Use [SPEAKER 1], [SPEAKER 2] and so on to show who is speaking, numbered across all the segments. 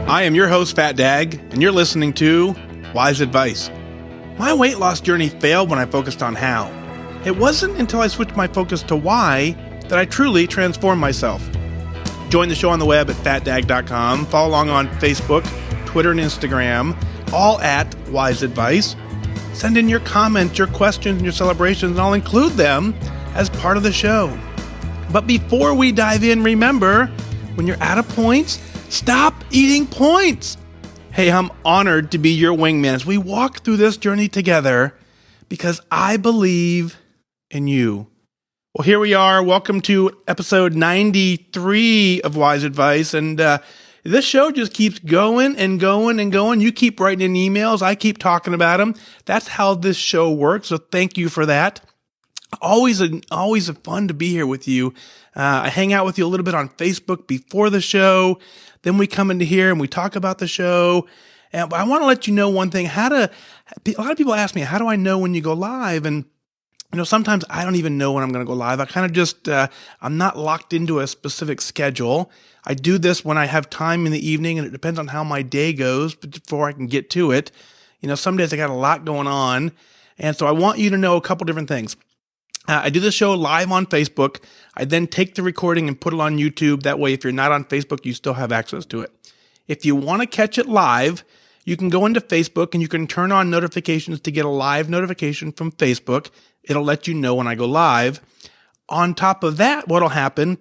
[SPEAKER 1] I am your host, FatDag, and you're listening to WhysAdvice. My weight loss journey failed when I focused on how. It wasn't until I switched my focus to why that I truly transformed myself. Join the show on the web at FatDag.com. Follow along on Facebook, Twitter, and Instagram, all at WhysAdvice. Send in your comments, your questions, and your celebrations, and I'll include them as part of the show. But before we dive in, remember, when you're out of points, stop eating points. Hey, I'm honored to be your wingman as we walk through this journey together because I believe in you. Well, here we are. Welcome to episode 93 of WhysAdvice. And this show just keeps going and going and going. You keep writing in emails. I keep talking about them. That's how this show works. So thank you for that. Always fun to be here with you. I hang out with you a little bit on Facebook before the show. Then we come into here and we talk about the show. And I want to let you know one thing. A lot of people ask me, how do I know when you go live? And sometimes I don't even know when I'm going to go live. I kind of just, I'm not locked into a specific schedule. I do this when I have time in the evening, and it depends on how my day goes before I can get to it. Some days I got a lot going on. And so I want you to know a couple different things. I do the show live on Facebook. I then take the recording and put it on YouTube. That way, if you're not on Facebook, you still have access to it. If you want to catch it live, you can go into Facebook and you can turn on notifications to get a live notification from Facebook. It'll let you know when I go live. On top of that, what'll happen,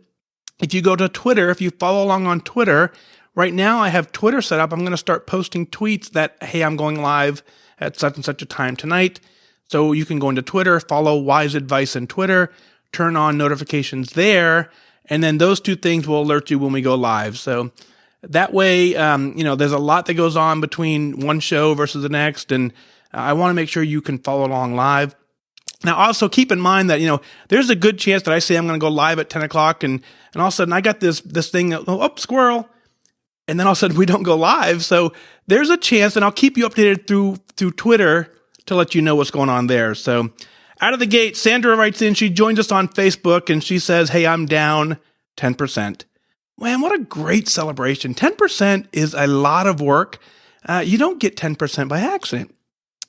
[SPEAKER 1] if you go to Twitter, if you follow along on Twitter, right now I have Twitter set up. I'm going to start posting tweets that, hey, I'm going live at such and such a time tonight. So you can go into Twitter, follow WhysAdvice on Twitter, turn on notifications there, and then those two things will alert you when we go live. So that way, there's a lot that goes on between one show versus the next, and I want to make sure you can follow along live. Now, also keep in mind that, there's a good chance that I say I'm going to go live at 10 o'clock, and all of a sudden I got this thing, squirrel, and then all of a sudden we don't go live. So there's a chance, and I'll keep you updated through Twitter to let you know what's going on there. So out of the gate, Sandra writes in, she joins us on Facebook, and she says, hey, I'm down 10%. Man, what a great celebration. 10% is a lot of work. You don't get 10% by accident.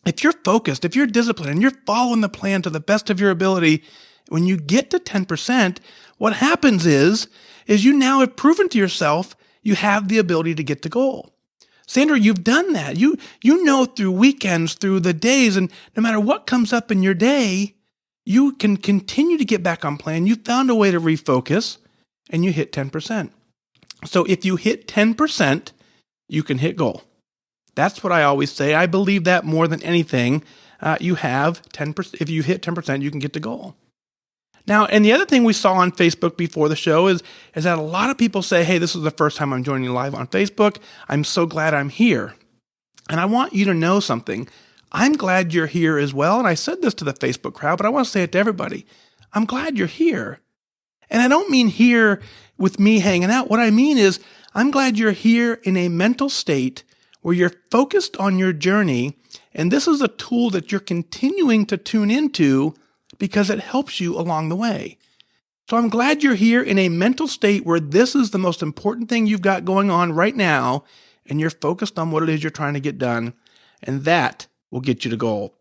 [SPEAKER 1] If you're focused, if you're disciplined, and you're following the plan to the best of your ability, when you get to 10%, what happens is you now have proven to yourself you have the ability to get the goal. Sandra, you've done that. You know through weekends, through the days, and no matter what comes up in your day, you can continue to get back on plan. You found a way to refocus, and you hit 10%. So if you hit 10%, you can hit goal. That's what I always say. I believe that more than anything. You have 10%. If you hit 10%, you can get the goal. Now, and the other thing we saw on Facebook before the show is that a lot of people say, hey, this is the first time I'm joining you live on Facebook. I'm so glad I'm here. And I want you to know something. I'm glad you're here as well. And I said this to the Facebook crowd, but I want to say it to everybody. I'm glad you're here. And I don't mean here with me hanging out. What I mean is I'm glad you're here in a mental state where you're focused on your journey. And this is a tool that you're continuing to tune into because it helps you along the way. So I'm glad you're here in a mental state where this is the most important thing you've got going on right now, and you're focused on what it is you're trying to get done, and that will get you to goal.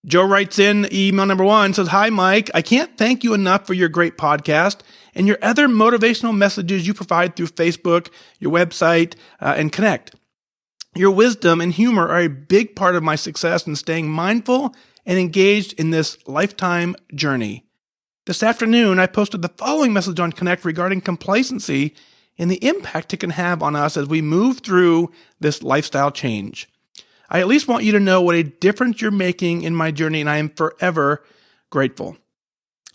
[SPEAKER 1] Joe writes in email number 1, says, hi, Mike. I can't thank you enough for your great podcast and your other motivational messages you provide through Facebook, your website, and Connect. Your wisdom and humor are a big part of my success in staying mindful and engaged in this lifetime journey. This afternoon, I posted the following message on Connect regarding complacency and the impact it can have on us as we move through this lifestyle change. I at least want you to know what a difference you're making in my journey, and I am forever grateful.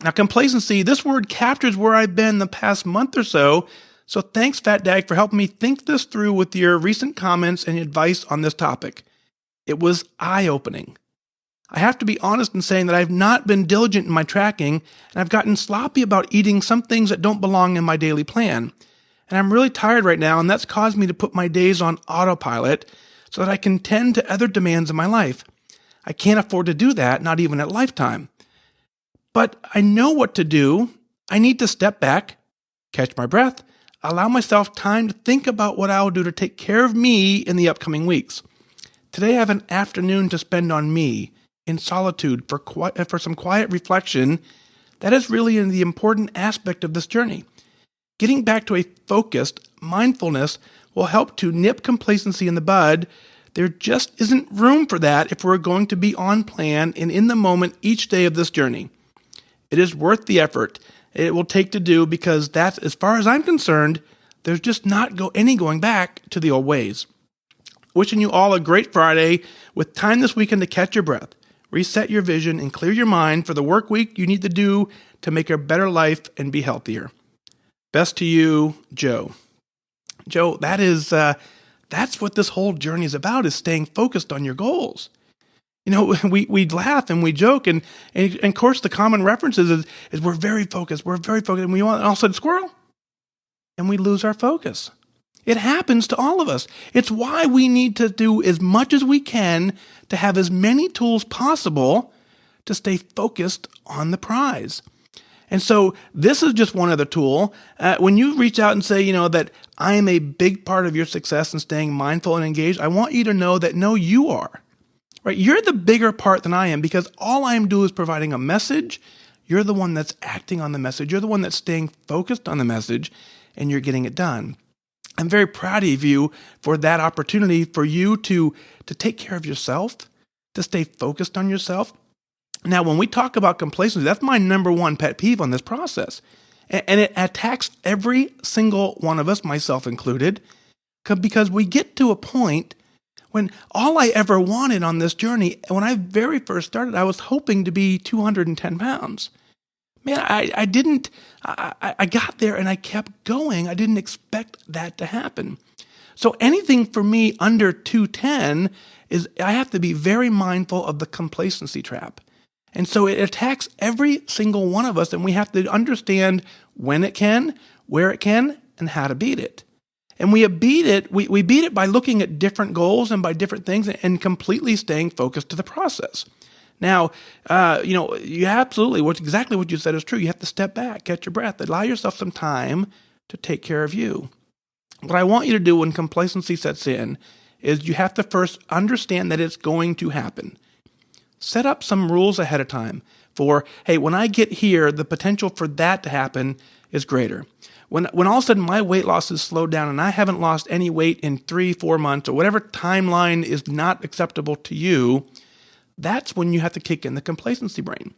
[SPEAKER 1] Now, complacency, this word captures where I've been the past month or so, so thanks, FatDag, for helping me think this through with your recent comments and advice on this topic. It was eye-opening. I have to be honest in saying that I've not been diligent in my tracking, and I've gotten sloppy about eating some things that don't belong in my daily plan. And I'm really tired right now, and that's caused me to put my days on autopilot so that I can tend to other demands in my life. I can't afford to do that, not even at Lifetime. But I know what to do. I need to step back, catch my breath, allow myself time to think about what I'll do to take care of me in the upcoming weeks. Today I have an afternoon to spend on me in solitude for some quiet reflection. That is really the important aspect of this journey. Getting back to a focused mindfulness will help to nip complacency in the bud. There just isn't room for that if we're going to be on plan and in the moment each day of this journey. It is worth the effort it will take to do, because that's, as far as I'm concerned, there's just not any going back to the old ways. Wishing you all a great Friday with time this weekend to catch your breath, reset your vision, and clear your mind for the work week you need to do to make a better life and be healthier. Best to you, Joe. Joe, that's what this whole journey is about, is staying focused on your goals. We laugh and we joke, and of course the common references is we're very focused, and we all said squirrel, and we lose our focus. It happens to all of us. It's why we need to do as much as we can to have as many tools possible to stay focused on the prize. And so this is just one other tool. When you reach out and say, that I am a big part of your success in staying mindful and engaged, I want you to know that no, you are. Right? You're the bigger part than I am, because all I am doing is providing a message. You're the one that's acting on the message. You're the one that's staying focused on the message, and you're getting it done. I'm very proud of you for that opportunity for you to take care of yourself, to stay focused on yourself. Now, when we talk about complacency, that's my number one pet peeve on this process. And it attacks every single one of us, myself included, because we get to a point when all I ever wanted on this journey, when I very first started, I was hoping to be 210 pounds. Man, I got there and I kept going. I didn't expect that to happen. So anything for me under 210 is, I have to be very mindful of the complacency trap. And so it attacks every single one of us, and we have to understand when it can, where it can, and how to beat it. And we beat it by looking at different goals and by different things and completely staying focused to the process. Now, you absolutely, exactly what you said is true. You have to step back, catch your breath, allow yourself some time to take care of you. What I want you to do when complacency sets in is you have to first understand that it's going to happen. Set up some rules ahead of time for, hey, when I get here, the potential for that to happen is greater. When all of a sudden my weight loss has slowed down and I haven't lost any weight in 3-4 months or whatever timeline is not acceptable to you, that's when you have to kick in the complacency brain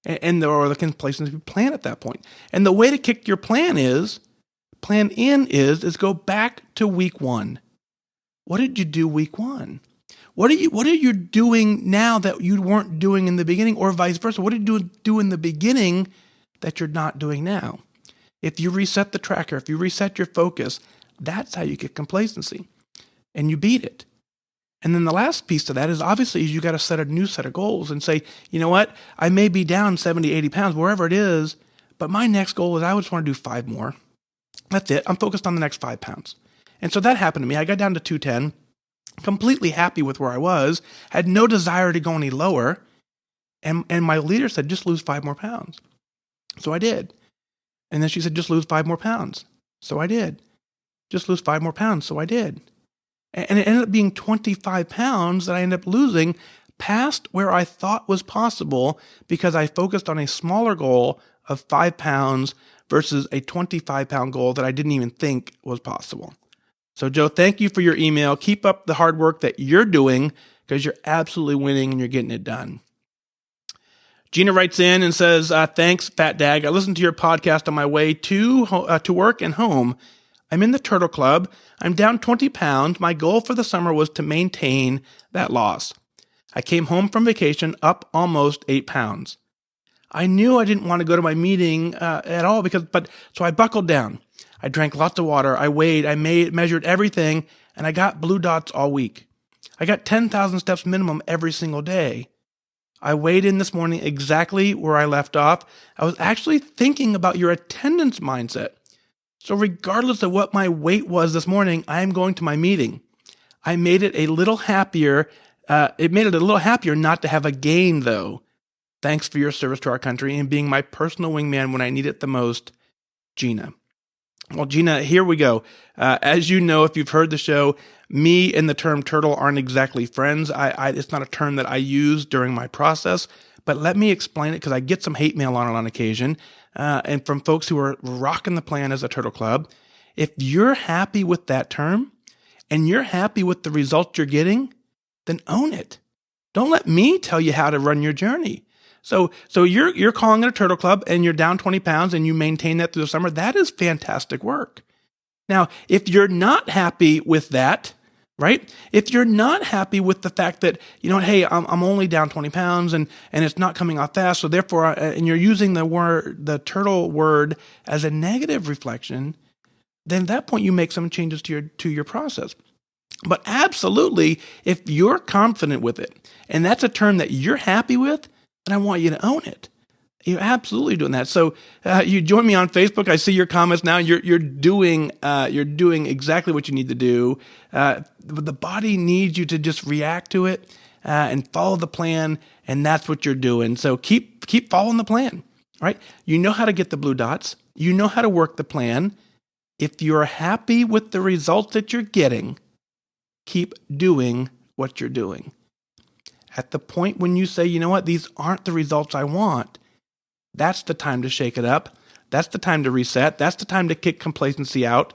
[SPEAKER 1] or the complacency plan at that point. And the way to kick your plan is go back to week 1. What did you do week 1? What are you doing now that you weren't doing in the beginning, or vice versa? What did you do in the beginning that you're not doing now? If you reset the tracker, if you reset your focus, that's how you get complacency, and you beat it. And then the last piece to that is obviously you got to set a new set of goals and say, you know what? I may be down 70, 80 pounds, wherever it is, but my next goal is I just want to do 5 more. That's it. I'm focused on the next 5 pounds. And so that happened to me. I got down to 210. Completely happy with where I was, had no desire to go any lower. And my leader said, just lose 5 more pounds. So I did. And then she said, just lose 5 more pounds. So I did. Just lose 5 more pounds. So I did. And it ended up being 25 pounds that I ended up losing past where I thought was possible, because I focused on a smaller goal of 5 pounds versus a 25-pound goal that I didn't even think was possible. So, Joe, thank you for your email. Keep up the hard work that you're doing, because you're absolutely winning and you're getting it done. Gina writes in and says, thanks, FatDag. I listened to your podcast on my way to work and home. I'm in the Turtle Club. I'm down 20 pounds. My goal for the summer was to maintain that loss. I came home from vacation up almost 8 pounds. I knew I didn't want to go to my meeting at all, so I buckled down. I drank lots of water, I weighed, measured everything, and I got blue dots all week. I got 10,000 steps minimum every single day. I weighed in this morning exactly where I left off. I was actually thinking about your attendance mindset. So regardless of what my weight was this morning, I am going to my meeting. I made it a little happier. It made it a little happier not to have a gain, though. Thanks for your service to our country and being my personal wingman when I need it the most, Gina. Well, Gina, here we go. As you know, if you've heard the show, me and the term turtle aren't exactly friends. It's not a term that I use during my process, but let me explain it because I get some hate mail on it on occasion, and from folks who are rocking the plan as a turtle club. If you're happy with that term and you're happy with the results you're getting, then own it. Don't let me tell you how to run your journey. So you're calling it a turtle club and you're down 20 pounds and you maintain that through the summer. That is fantastic work. Now, if you're not happy with that, right? If you're not happy with the fact that, hey, I'm only down 20 pounds and it's not coming off fast. So therefore, and you're using the turtle word as a negative reflection, then at that point you make some changes to your process. But absolutely, if you're confident with it, and that's a term that you're happy with, then I want you to own it. You're absolutely doing that. So you join me on Facebook. I see your comments now. You're doing exactly what you need to do. The body needs you to just react to it and follow the plan, and that's what you're doing. So keep following the plan. Right? You know how to get the blue dots. You know how to work the plan. If you're happy with the results that you're getting, keep doing what you're doing. At the point when you say, you know what, these aren't the results I want, that's the time to shake it up. That's the time to reset. That's the time to kick complacency out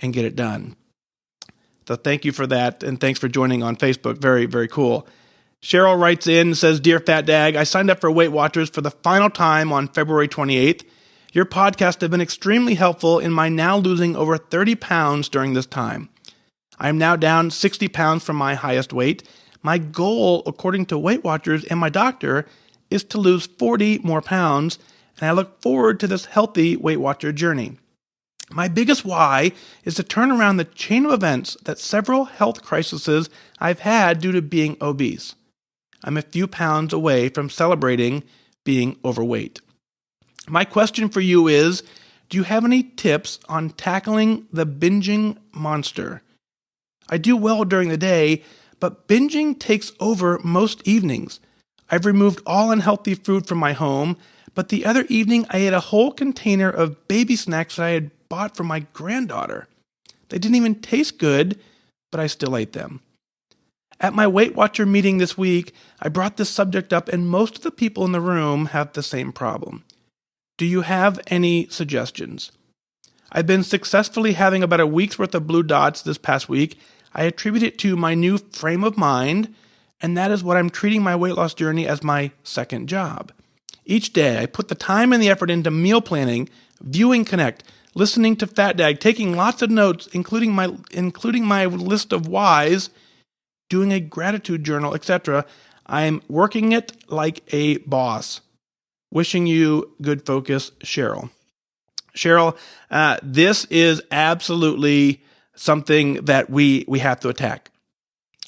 [SPEAKER 1] and get it done. So thank you for that, and thanks for joining on Facebook. Very, very cool. Cheryl writes in and says, Dear FatDag, I signed up for Weight Watchers for the final time on February 28th. Your podcast has been extremely helpful in my now losing over 30 pounds during this time. I am now down 60 pounds from my highest weight. My goal, according to Weight Watchers and my doctor, is to lose 40 more pounds, and I look forward to this healthy Weight Watcher journey. My biggest why is to turn around the chain of events that several health crises I've had due to being obese. I'm a few pounds away from celebrating being overweight. My question for you is, do you have any tips on tackling the binging monster? I do well during the day, but binging takes over most evenings. I've removed all unhealthy food from my home, but the other evening I ate a whole container of baby snacks that I had bought for my granddaughter. They didn't even taste good, but I still ate them. At my Weight Watcher meeting this week, I brought this subject up, and most of the people in the room have the same problem. Do you have any suggestions? I've been successfully having about a week's worth of blue dots this past week. I attribute it to my new frame of mind, and that is what I'm treating my weight loss journey as my second job. Each day, I put the time and the effort into meal planning, viewing Connect, listening to FatDag, taking lots of notes, including my list of whys, doing a gratitude journal, etc. I'm working it like a boss. Wishing you good focus, Cheryl. Cheryl, this is absolutely something that we have to attack.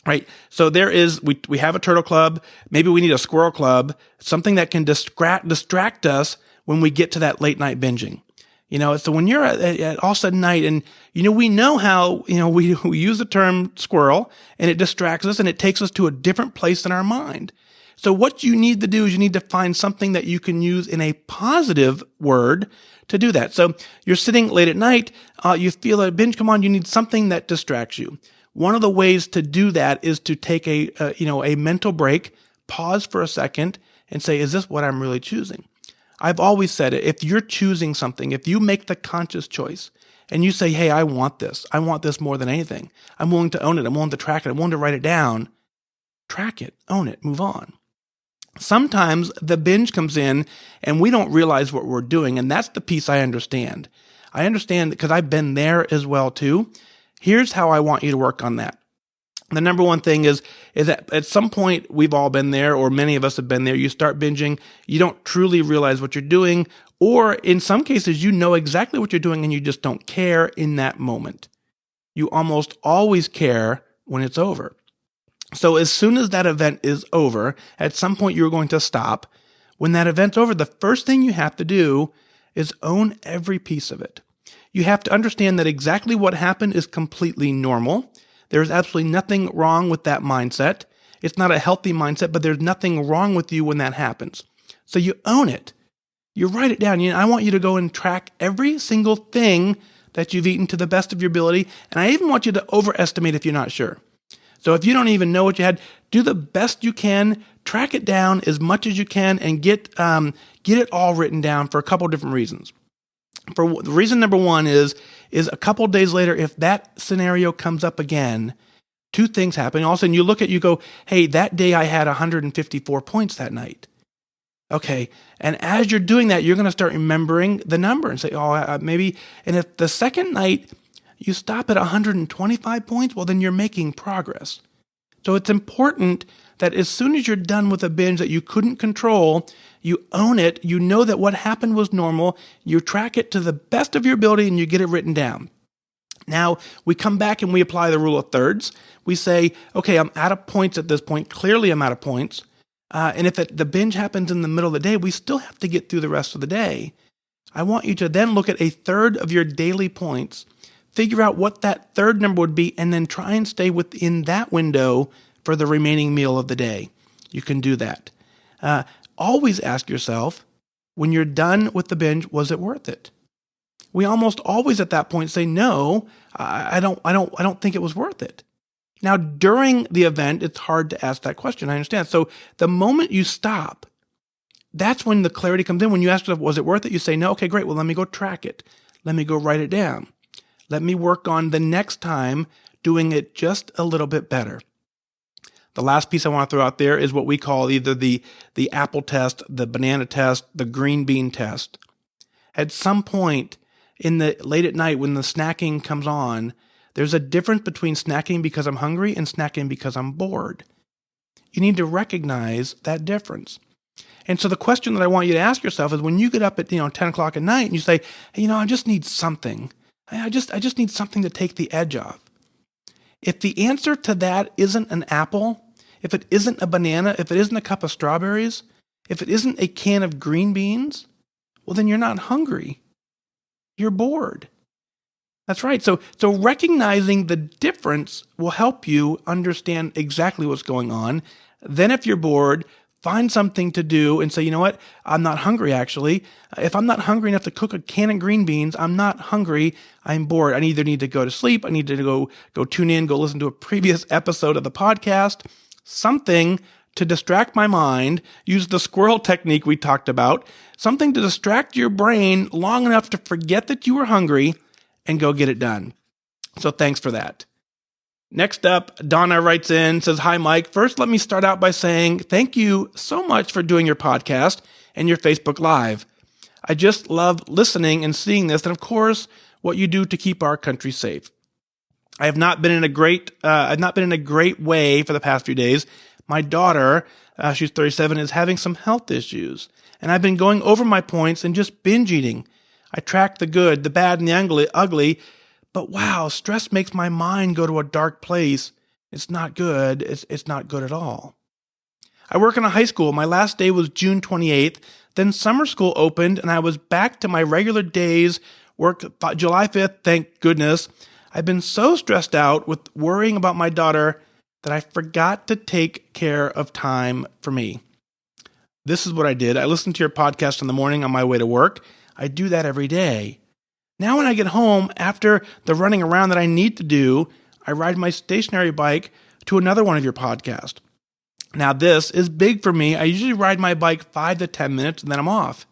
[SPEAKER 1] Right. So we have a turtle club. Maybe we need a squirrel club, something that can distract us when we get to that late night binging. So when you're at all sudden night and, we know how, we use the term squirrel and it distracts us and it takes us to a different place in our mind. So what you need to do is you need to find something that you can use in a positive word to do that. So you're sitting late at night, you feel a binge come on, you need something that distracts you. One of the ways to do that is to take a mental break, pause for a second, and say, is this what I'm really choosing? I've always said it. If you're choosing something, if you make the conscious choice and you say, hey, I want this more than anything. I'm willing to own it. I'm willing to track it. I'm willing to write it down. Track it, own it, move on. Sometimes the binge comes in and we don't realize what we're doing. And that's the piece I understand. I understand because I've been there as well too. Here's how I want you to work on that. The number one thing is that at some point we've all been there, or many of us have been there. You start binging, you don't truly realize what you're doing, or in some cases you know exactly what you're doing and you just don't care in that moment. You almost always care when it's over. So as soon as that event is over, at some point you're going to stop. When that event's over, the first thing you have to do is own every piece of it. You have to understand that exactly what happened is completely normal. There's absolutely nothing wrong with that mindset. It's not a healthy mindset, but there's nothing wrong with you when that happens. So you own it. You write it down. I want you to go and track every single thing that you've eaten to the best of your ability. And I even want you to overestimate if you're not sure. So if you don't even know what you had, do the best you can, track it down as much as you can, and get it all written down for a couple of different reasons. For reason number one is a couple of days later, if that scenario comes up again, two things happen. All of a sudden you go, hey, that day I had 154 points that night. Okay. And as you're doing that, you're going to start remembering the number and say, maybe. And if the second night you stop at 125 points, well, then you're making progress. So it's important that as soon as you're done with a binge that you couldn't control, you own it, you know that what happened was normal, you track it to the best of your ability, and you get it written down. Now, we come back and we apply the rule of thirds. We say, okay, I'm out of points at this point. Clearly, I'm out of points. And if the binge happens in the middle of the day, we still have to get through the rest of the day. I want you to then look at a third of your daily points, figure out what that third number would be, and then try and stay within that window for the remaining meal of the day. You can do that. Always ask yourself, when you're done with the binge, was it worth it? We almost always at that point say, no, I don't think it was worth it. Now, during the event, it's hard to ask that question. I understand. So the moment you stop, that's when the clarity comes in. When you ask yourself, was it worth it? You say, no, okay, great. Well, let me go track it. Let me go write it down. Let me work on the next time doing it just a little bit better. The last piece I want to throw out there is what we call either the apple test, the banana test, the green bean test. At some point in the late at night when the snacking comes on, there's a difference between snacking because I'm hungry and snacking because I'm bored. You need to recognize that difference. And so the question that I want you to ask yourself is when you get up at 10 o'clock at night and you say, hey, I just need something. I just need something to take the edge off. If the answer to that isn't an apple, if it isn't a banana, if it isn't a cup of strawberries, if it isn't a can of green beans, well, then you're not hungry. You're bored. That's right. So recognizing the difference will help you understand exactly what's going on. Then if you're bored, find something to do and say, you know what? I'm not hungry, actually. If I'm not hungry enough to cook a can of green beans, I'm not hungry. I'm bored. I either need to go to sleep. I need to go tune in, go listen to a previous episode of the podcast, something to distract my mind. Use the squirrel technique we talked about, something to distract your brain long enough to forget that you were hungry and go get it done. So thanks for that. Next up, Donna writes in, says, hi, Mike. First, let me start out by saying thank you so much for doing your podcast and your Facebook Live. I just love listening and seeing this, and of course, what you do to keep our country safe. I have not been in a great way for the past few days. My daughter, she's 37, is having some health issues, and I've been going over my points and just binge eating. I track the good, the bad, and the ugly. But wow, stress makes my mind go to a dark place. It's not good. It's not good at all. I work in a high school. My last day was June 28th. Then summer school opened and I was back to my regular days, work July 5th, thank goodness. I've been so stressed out with worrying about my daughter that I forgot to take care of time for me. This is what I did. I listened to your podcast in the morning on my way to work. I do that every day. Now when I get home, after the running around that I need to do, I ride my stationary bike to another one of your podcasts. Now this is big for me. I usually ride my bike 5 to 10 minutes and then I'm off.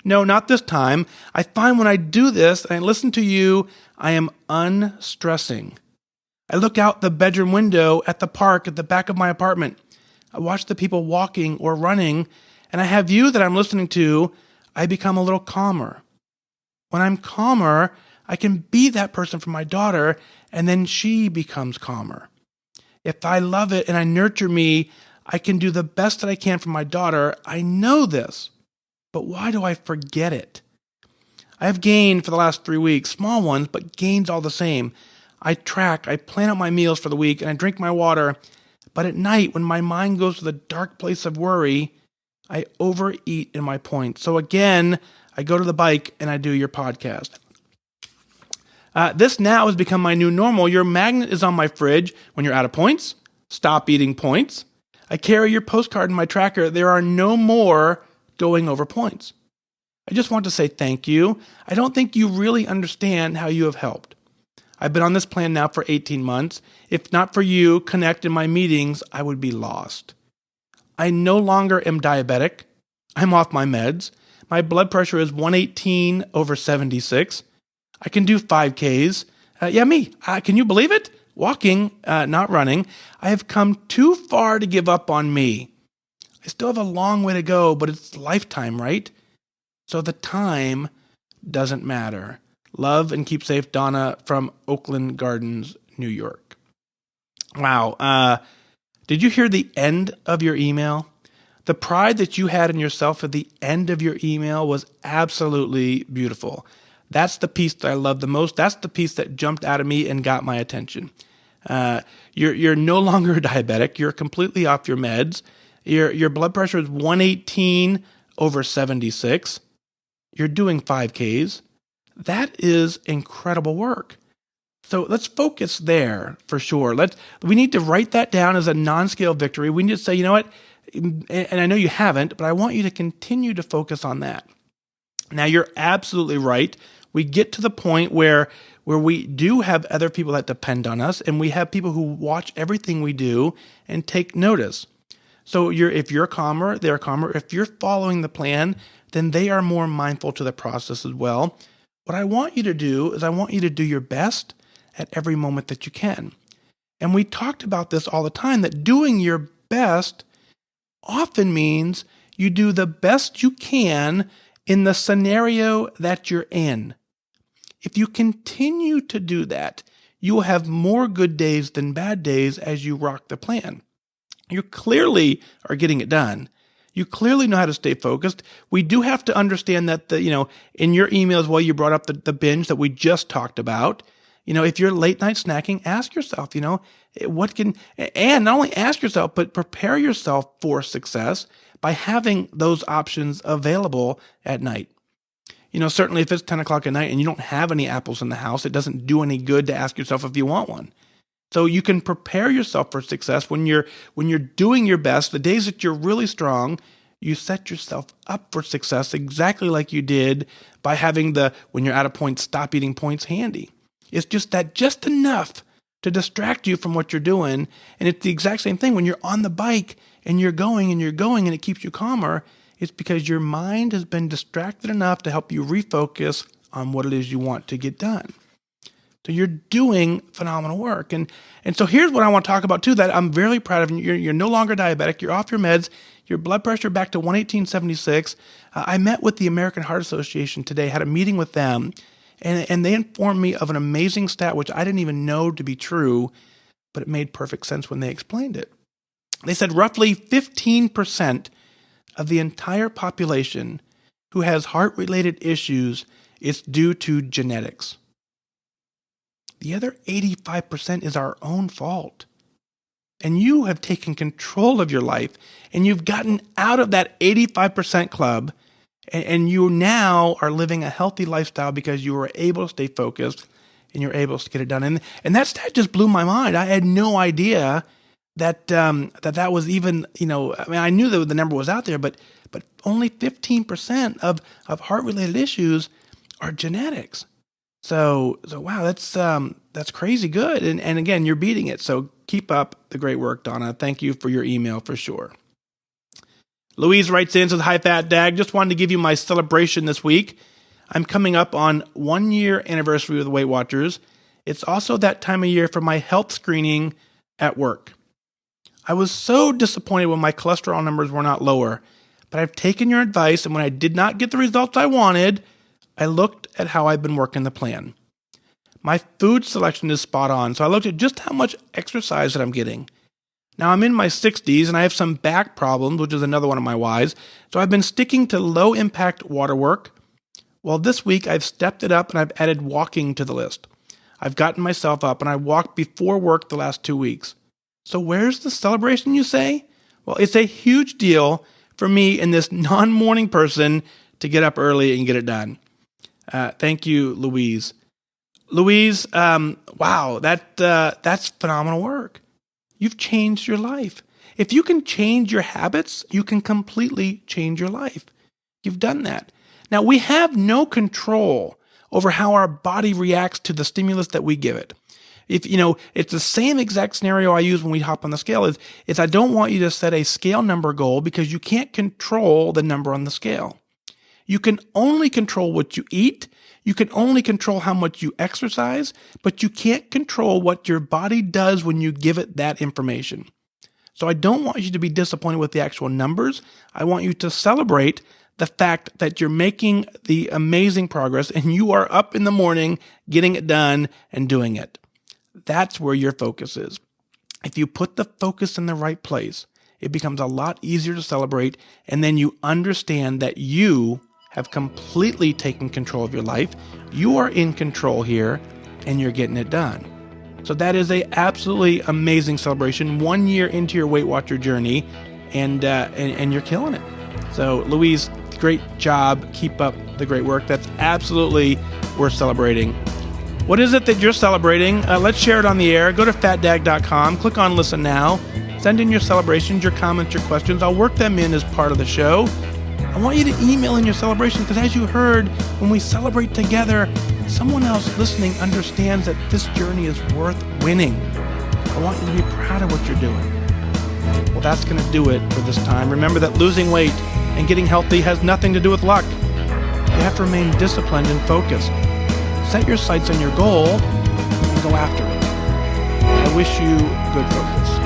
[SPEAKER 1] No, not this time. I find when I do this and I listen to you, I am unstressing. I look out the bedroom window at the park at the back of my apartment. I watch the people walking or running, and I have you that I'm listening to. I become a little calmer. When I'm calmer, I can be that person for my daughter, and then she becomes calmer. If I love it and I nurture me, I can do the best that I can for my daughter. I know this, but why do I forget it? I have gained for the last 3 weeks, small ones, but gains all the same. I track, I plan out my meals for the week, and I drink my water. But at night, when my mind goes to the dark place of worry, I overeat in my points. So again, I go to the bike and I do your podcast. This now has become my new normal. Your magnet is on my fridge. When you're out of points, stop eating points. I carry your postcard in my tracker. There are no more going over points. I just want to say thank you. I don't think you really understand how you have helped. I've been on this plan now for 18 months. If not for you, Connect in my meetings, I would be lost. I no longer am diabetic. I'm off my meds. My blood pressure is 118/76. I can do 5Ks. Me. Can you believe it? Walking, not running. I have come too far to give up on me. I still have a long way to go, but it's lifetime, right? So the time doesn't matter. Love and keep safe, Donna from Oakland Gardens, New York. Wow. Did you hear the end of your email? The pride that you had in yourself at the end of your email was absolutely beautiful. That's the piece that I love the most. That's the piece that jumped out of me and got my attention. You're no longer diabetic. You're completely off your meds. Your blood pressure is 118/76. You're doing 5Ks. That is incredible work. So let's focus there for sure. We need to write that down as a non-scale victory. We need to say, you know what? And I know you haven't, but I want you to continue to focus on that. Now, you're absolutely right. We get to the point where we do have other people that depend on us, and we have people who watch everything we do and take notice. So if you're calmer, they're calmer. If you're following the plan, then they are more mindful to the process as well. What I want you to do is I want you to do your best at every moment that you can. And we talked about this all the time, that doing your best often means you do the best you can in the scenario that you're in. If you continue to do that, you will have more good days than bad days as you rock the plan. You clearly are getting it done. You clearly know how to stay focused. We do have to understand that in your email as well, you brought up the binge that we just talked about. If you're late night snacking, ask yourself, and not only ask yourself, but prepare yourself for success by having those options available at night. Certainly if it's 10 o'clock at night and you don't have any apples in the house, it doesn't do any good to ask yourself if you want one. So you can prepare yourself for success when you're doing your best. The days that you're really strong, you set yourself up for success exactly like you did by having when you're out of points, stop eating points handy. It's just enough to distract you from what you're doing. And it's the exact same thing when you're on the bike and you're going and it keeps you calmer. It's because your mind has been distracted enough to help you refocus on what it is you want to get done. So you're doing phenomenal work. And so here's what I want to talk about too, that I'm very proud of. You're no longer diabetic. You're off your meds. Your blood pressure back to 118/76. I met with the American Heart Association today, had a meeting with them, and they informed me of an amazing stat, which I didn't even know to be true, but it made perfect sense when they explained it. They said roughly 15% of the entire population who has heart-related issues is due to genetics. The other 85% is our own fault. And you have taken control of your life, and you've gotten out of that 85% club, and you now are living a healthy lifestyle because you were able to stay focused and you're able to get it done. And that stat just blew my mind. I had no idea that was even, I knew that the number was out there, but only 15% of heart-related issues are genetics. So wow, that's crazy good. And again, you're beating it. So keep up the great work, Donna. Thank you for your email for sure. Louise writes in, says, "Hi, FatDag. Just wanted to give you my celebration this week. I'm coming up on 1 year anniversary with Weight Watchers. It's also that time of year for my health screening at work. I was so disappointed when my cholesterol numbers were not lower, but I've taken your advice, and when I did not get the results I wanted, I looked at how I've been working the plan. My food selection is spot on, so I looked at just how much exercise that I'm getting. Now I'm in my 60s and I have some back problems, which is another one of my whys, so I've been sticking to low impact water work. Well, this week I've stepped it up and I've added walking to the list. I've gotten myself up and I walked before work the last 2 weeks. So where's the celebration, you say? Well, it's a huge deal for me and this non-morning person to get up early and get it done. Thank you, Louise. Louise, wow, that's phenomenal work. You've changed your life. If you can change your habits, you can completely change your life. You've done that. Now, we have no control over how our body reacts to the stimulus that we give it. If it's the same exact scenario I use when we hop on the scale is I don't want you to set a scale number goal because you can't control the number on the scale. You can only control what you eat. You can only control how much you exercise, but you can't control what your body does when you give it that information. So I don't want you to be disappointed with the actual numbers. I want you to celebrate the fact that you're making the amazing progress and you are up in the morning getting it done and doing it. That's where your focus is. If you put the focus in the right place, it becomes a lot easier to celebrate, and then you understand that you have completely taken control of your life. You are in control here, and you're getting it done. So that is a absolutely amazing celebration. 1 year into your Weight Watcher journey, and you're killing it. So Louise, great job. Keep up the great work. That's absolutely worth celebrating. What is it that you're celebrating? Let's share it on the air. Go to fatdag.com, click on Listen Now, send in your celebrations, your comments, your questions. I'll work them in as part of the show. I want you to email in your celebration because, as you heard, when we celebrate together, someone else listening understands that this journey is worth winning. I want you to be proud of what you're doing. Well, that's going to do it for this time. Remember that losing weight and getting healthy has nothing to do with luck. You have to remain disciplined and focused. Set your sights on your goal and go after it. I wish you good focus.